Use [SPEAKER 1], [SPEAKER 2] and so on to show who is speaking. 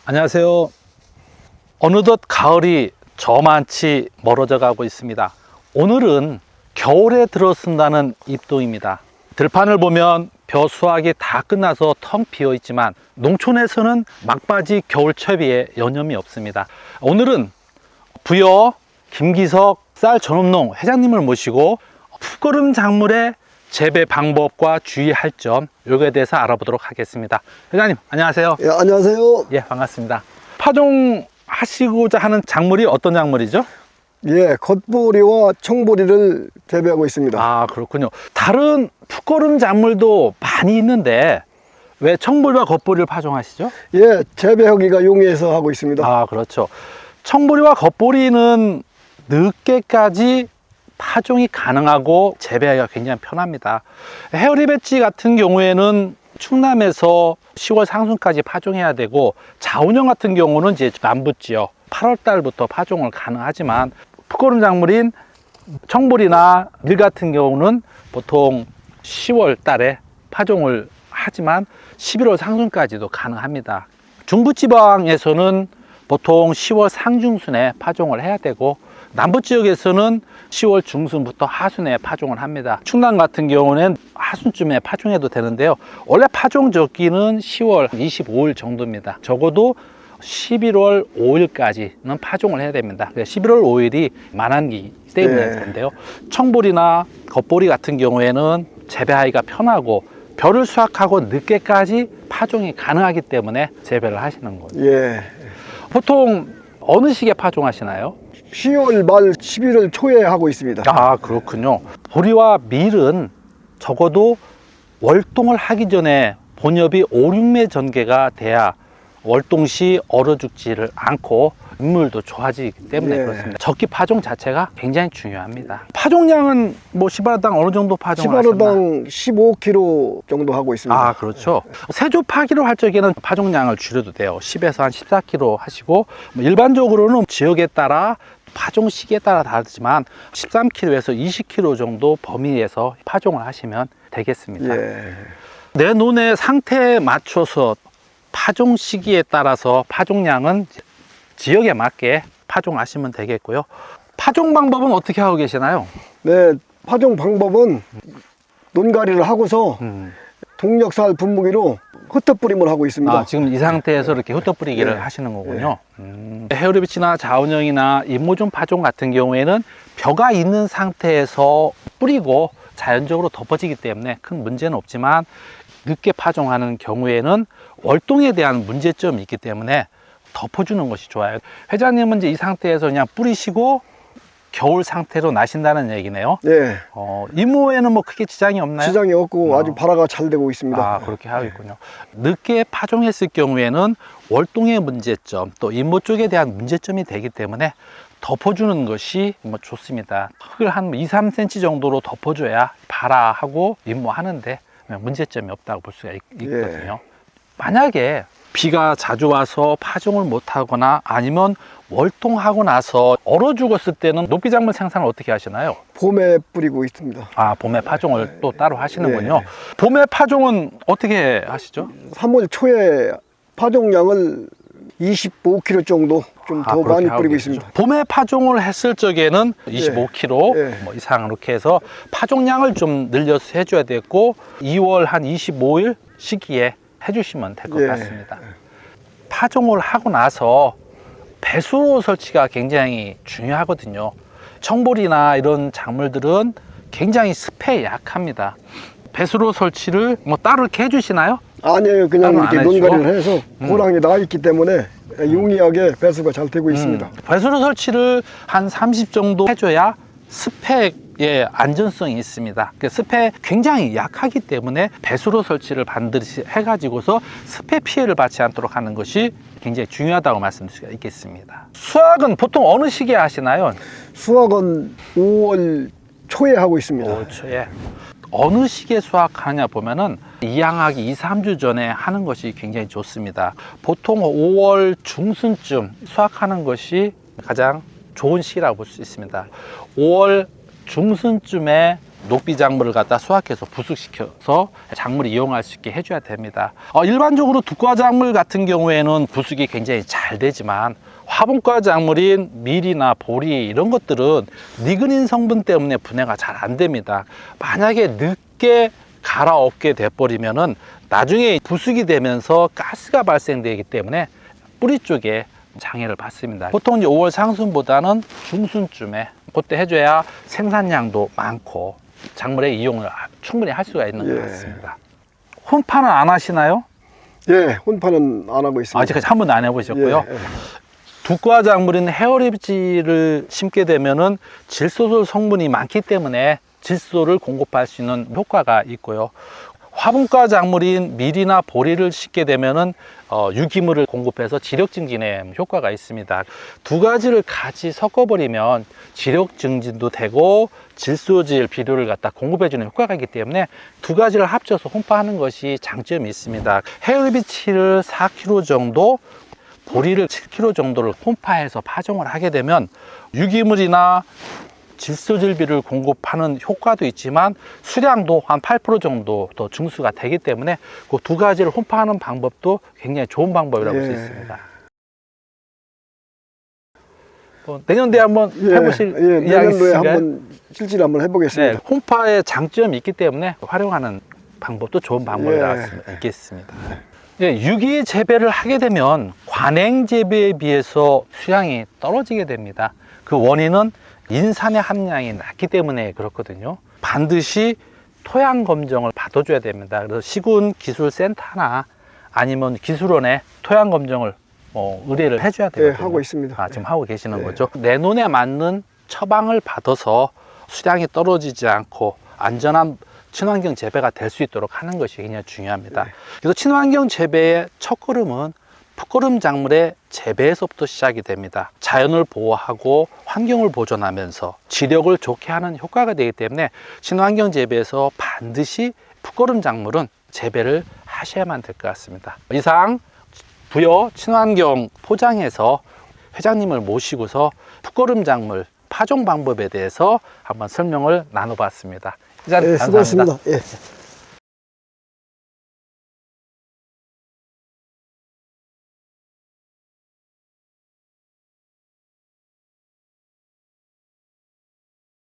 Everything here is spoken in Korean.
[SPEAKER 1] 안녕하세요. 어느덧 가을이 저만치 멀어져 가고 있습니다. 오늘은 겨울에 들어선다는 입동입니다. 들판을 보면 벼 수확이 다 끝나서 텅 비어 있지만 농촌에서는 막바지 겨울철비에 여념이 없습니다. 오늘은 부여 김기석 쌀 전업농 회장님을 모시고 풋거름 작물의 재배 방법과 주의할 점, 요거에 대해서 알아보도록 하겠습니다. 회장님, 안녕하세요.
[SPEAKER 2] 예, 안녕하세요.
[SPEAKER 1] 예, 반갑습니다. 파종하시고자 하는 작물이 어떤 작물이죠?
[SPEAKER 2] 예, 겉보리와 청보리를 재배하고 있습니다.
[SPEAKER 1] 아, 그렇군요. 다른 풋거름 작물도 많이 있는데 왜 청보리와 겉보리를 파종하시죠?
[SPEAKER 2] 예, 재배하기가 용이해서 하고 있습니다.
[SPEAKER 1] 아, 그렇죠. 청보리와 겉보리는 늦게까지 파종이 가능하고 재배하기가 굉장히 편합니다. 헤어리 배지 같은 경우에는 충남에서 10월 상순까지 파종해야 되고, 자운형 같은 경우는 이제 남부 지역 8월 달부터 파종을 가능하지만, 풋거름 작물인 청보리나 밀 같은 경우는 보통 10월 달에 파종을 하지만 11월 상순까지도 가능합니다. 중부지방에서는 보통 10월 상중순에 파종을 해야 되고, 남부 지역에서는 10월 중순부터 하순에 파종을 합니다. 충남 같은 경우는 하순쯤에 파종해도 되는데요. 원래 파종 적기는 10월 25일 정도입니다. 적어도 11월 5일까지는 파종을 해야 됩니다. 11월 5일이 만한기 때문인데요. 청보리나 겉보리 같은 경우에는 재배하기가 편하고 벼를 수확하고 늦게까지 파종이 가능하기 때문에 재배를 하시는 거죠.
[SPEAKER 2] 예.
[SPEAKER 1] 보통 어느 시기에 파종하시나요?
[SPEAKER 2] 10월 말 11월 초에 하고 있습니다.
[SPEAKER 1] 아, 그렇군요. 보리와 밀은 적어도 월동을 하기 전에 본엽이 5, 6매 전개가 돼야 월동 시 얼어 죽지를 않고 인물도 좋아지기 때문에 그렇습니다. 적기 파종 자체가 굉장히 중요합니다. 파종량은 뭐 시바르당 어느 정도 파종을 하셨나요?
[SPEAKER 2] 시바르당 15kg 정도 하고 있습니다.
[SPEAKER 1] 아, 그렇죠. 세조 파기로 할 적에는 파종량을 줄여도 돼요. 10에서 한 14kg 하시고, 일반적으로는 지역에 따라 파종 시기에 따라 다르지만 13kg에서 20kg 정도 범위에서 파종을 하시면 되겠습니다.
[SPEAKER 2] 예.
[SPEAKER 1] 내 논의 상태에 맞춰서 파종 시기에 따라서 파종량은 지역에 맞게 파종하시면 되겠고요. 파종 방법은 어떻게 하고 계시나요?
[SPEAKER 2] 네, 파종 방법은 논가리를 하고서 동력살 분무기로 흩어뿌림을 하고 있습니다.
[SPEAKER 1] 아, 지금 이 상태에서 이렇게 흩어뿌리기를 하시는 거군요. 헤어리비치나 자운형이나 임모종 파종 같은 경우에는 벼가 있는 상태에서 뿌리고 자연적으로 덮어지기 때문에 큰 문제는 없지만, 늦게 파종하는 경우에는 월동에 대한 문제점이 있기 때문에 덮어주는 것이 좋아요. 회장님은 이제 이 상태에서 그냥 뿌리시고 겨울 상태로 나신다는 얘기네요.
[SPEAKER 2] 예.
[SPEAKER 1] 임무에는 뭐 크게 지장이 없나요?
[SPEAKER 2] 지장이 없고 아주 발화가 잘 되고 있습니다.
[SPEAKER 1] 아, 그렇게 하고 있군요. 늦게 파종했을 경우에는 월동의 문제점, 또 임모 쪽에 대한 문제점이 되기 때문에 덮어주는 것이 뭐 좋습니다. 흙을 한 2, 3cm 정도로 덮어줘야 발화하고 임모하는데 문제점이 없다고 볼 수가 있거든요. 만약에 비가 자주 와서 파종을 못하거나 아니면 월동하고 나서 얼어 죽었을 때는 녹비작물 생산을 어떻게 하시나요?
[SPEAKER 2] 봄에 뿌리고 있습니다.
[SPEAKER 1] 아, 봄에 파종을 또 따로 하시는군요. 봄에 파종은 어떻게 하시죠?
[SPEAKER 2] 3월 초에 파종량을 25kg 정도 좀 더 많이 뿌리고 있습니다.
[SPEAKER 1] 봄에 파종을 했을 적에는 25kg 뭐 이상 이렇게 해서 파종량을 좀 늘려서 해줘야 되고, 2월 한 25일 시기에 해주시면 될 것 같습니다. 파종을 하고 나서 배수로 설치가 굉장히 중요하거든요. 청보리나 이런 작물들은 굉장히 습해에 약합니다. 배수로 설치를 뭐 따로 이렇게 해주시나요?
[SPEAKER 2] 아니에요. 그냥 이렇게 논가리를 해서 고랑이 나 있기 때문에 용이하게 배수가 잘 되고 있습니다.
[SPEAKER 1] 배수로 설치를 한 30 정도 해줘야 습해의 안전성이 있습니다. 습해 굉장히 약하기 때문에 배수로 설치를 반드시 해가지고서 습해 피해를 받지 않도록 하는 것이 굉장히 중요하다고 말씀드릴 수가 있겠습니다. 수확은 보통 어느 시기에 하시나요?
[SPEAKER 2] 수확은 5월 초에 하고 있습니다.
[SPEAKER 1] 5월 초에. 어느 시기에 수확하냐 보면은 이양하기 2, 3주 전에 하는 것이 굉장히 좋습니다. 보통 5월 중순쯤 수확하는 것이 가장 좋은 시기라고 볼 수 있습니다. 5월 중순쯤에 녹비 작물을 갖다 수확해서 부숙시켜서 작물이 이용할 수 있게 해줘야 됩니다. 일반적으로 두과 작물 같은 경우에는 부숙이 굉장히 잘 되지만 화분과 작물인 밀이나 보리 이런 것들은 니그닌 성분 때문에 분해가 잘 안 됩니다. 만약에 늦게 갈아엎게 돼버리면은 나중에 부숙이 되면서 가스가 발생되기 때문에 뿌리 쪽에 장애를 받습니다. 보통 이제 5월 상순보다는 중순쯤에 그때 해줘야 생산량도 많고 작물의 이용을 충분히 할 수가 있는 것 같습니다. 혼파는 안 하시나요?
[SPEAKER 2] 예, 혼파는 안 하고 있습니다.
[SPEAKER 1] 아직까지 한 번도 안 해보셨고요.
[SPEAKER 2] 예, 예.
[SPEAKER 1] 두과 작물인 헤어리비지를 심게 되면은 질소솔 성분이 많기 때문에 질소를 공급할 수 있는 효과가 있고요. 화분과 작물인 밀이나 보리를 심게 되면은 유기물을 공급해서 지력 증진에 효과가 있습니다. 두 가지를 같이 섞어버리면 지력 증진도 되고 질소질 비료를 갖다 공급해주는 효과가 있기 때문에 두 가지를 합쳐서 혼파하는 것이 장점이 있습니다. 헤어리비치를 4kg 정도, 보리를 7kg 정도를 혼파해서 파종을 하게 되면 유기물이나 질소질비를 공급하는 효과도 있지만 수량도 한 8% 정도 더 증수가 되기 때문에 그 두 가지를 혼파하는 방법도 굉장히 좋은 방법이라고 볼 수 있습니다. 내년도에 한번 해보실 이야기
[SPEAKER 2] 내년도에
[SPEAKER 1] 있으신가요?
[SPEAKER 2] 한번 실질 한번 해보겠습니다.
[SPEAKER 1] 네, 혼파의 장점이 있기 때문에 활용하는 방법도 좋은 방법이라고 있겠습니다. 유기 재배를 하게 되면 관행 재배에 비해서 수량이 떨어지게 됩니다. 그 원인은 인산의 함량이 낮기 때문에 그렇거든요. 반드시 토양 검정을 받아줘야 됩니다. 그래서 시군기술센터나 아니면 기술원에 토양 검정을 의뢰를 해줘야 되거든요.
[SPEAKER 2] 네, 하고 있습니다.
[SPEAKER 1] 지금 하고 계시는 거죠. 내 눈에 맞는 처방을 받아서 수량이 떨어지지 않고 안전한 친환경 재배가 될 수 있도록 하는 것이 굉장히 중요합니다. 그래서 친환경 재배의 첫걸음은 풋거름 작물의 재배에서부터 시작이 됩니다. 자연을 보호하고 환경을 보존하면서 지력을 좋게 하는 효과가 되기 때문에 친환경 재배에서 반드시 풋거름 작물은 재배를 하셔야만 될 것 같습니다. 이상 부여 친환경 포장에서 회장님을 모시고서 풋거름 작물 파종 방법에 대해서 한번 설명을 나눠봤습니다.
[SPEAKER 2] 네, 수고하셨습니다. 예.